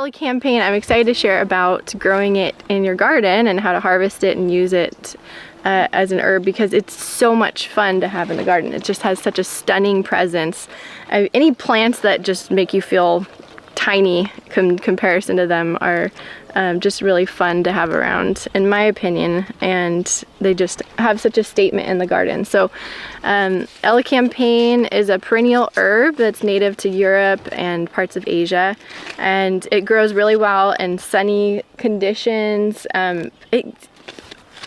Elecampane, I'm excited to share about growing it in your garden and how to harvest it and use it as an herb, because it's so much fun to have in the garden. It just has such a stunning presence. Any plants that just make you feel tiny in comparison to them are just really fun to have around, in my opinion, and they just have such a statement in the garden. So Elecampane is a perennial herb that's native to Europe and parts of Asia, and it grows really well in sunny conditions.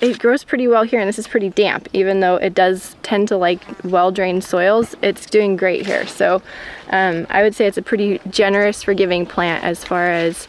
It grows pretty well here, and this is pretty damp. Even though it does tend to like well-drained soils, it's doing great here. So I would say it's a pretty generous, forgiving plant as far as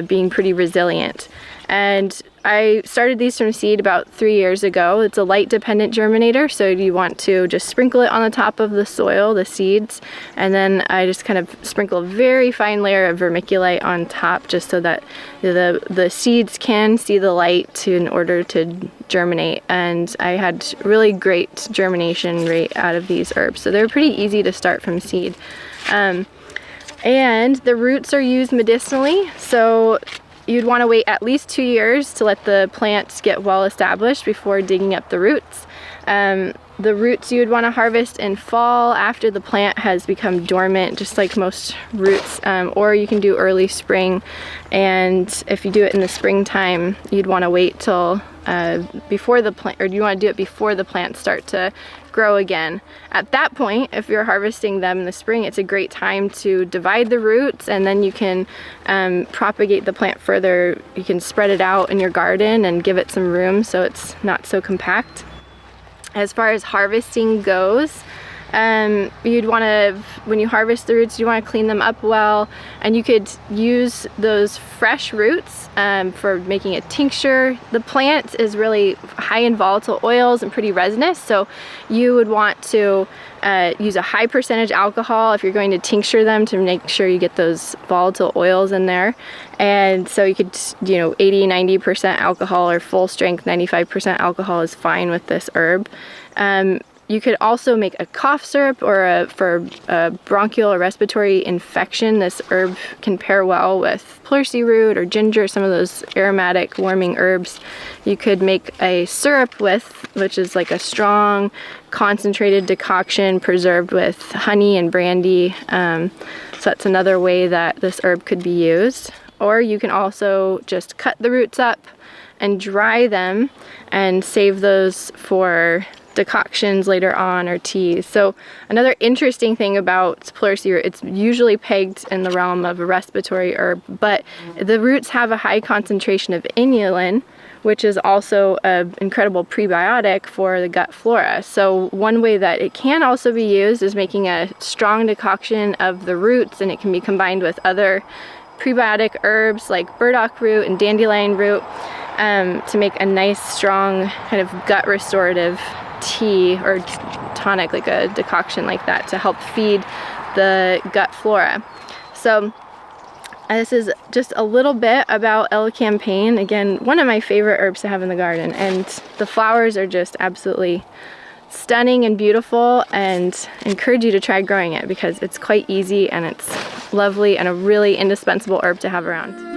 being pretty resilient. And I started these from seed about 3 years ago. It's a light dependent germinator, so you want to just sprinkle it on the top of the soil, the seeds, and then I just kind of sprinkle a very fine layer of vermiculite on top, just so that the seeds can see the light in order to germinate. And I had really great germination rate out of these herbs, so they're pretty easy to start from seed. And the roots are used medicinally, so you'd want to wait at least 2 years to let the plants get well established before digging up the roots. The roots you would want to harvest in fall after the plant has become dormant, just like most roots, or you can do early spring. And if you do it in the springtime, you'd want to wait till before the plant, or you want to do it before the plants start to grow again. At that point, if you're harvesting them in the spring, it's a great time to divide the roots, and then you can propagate the plant further. You can spread it out in your garden and give it some room so it's not so compact. As far as harvesting goes, you'd want to, when you harvest the roots, you want to clean them up well, and you could use those fresh roots for making a tincture. The plant is really high in volatile oils and pretty resinous, so you would want to use a high percentage alcohol if you're going to tincture them, to make sure you get those volatile oils in there. And so you could, 80-90% alcohol, or full strength 95% alcohol is fine with this herb. You could also make a cough syrup, or for a bronchial or respiratory infection. This herb can pair well with pleurisy root or ginger, some of those aromatic warming herbs. You could make a syrup with, which is like a strong concentrated decoction preserved with honey and brandy. So that's another way that this herb could be used. Or you can also just cut the roots up and dry them and save those for decoctions later on, or teas. So another interesting thing about pleurisy root, it's usually pegged in the realm of a respiratory herb, but the roots have a high concentration of inulin, which is also an incredible prebiotic for the gut flora. So one way that it can also be used is making a strong decoction of the roots, and it can be combined with other prebiotic herbs like burdock root and dandelion root to make a nice, strong kind of gut restorative tea or tonic, like a decoction like that, to help feed the gut flora. So this is just a little bit about Elecampane. Again, one of my favorite herbs to have in the garden, and the flowers are just absolutely stunning and beautiful, and I encourage you to try growing it because it's quite easy and it's lovely and a really indispensable herb to have around.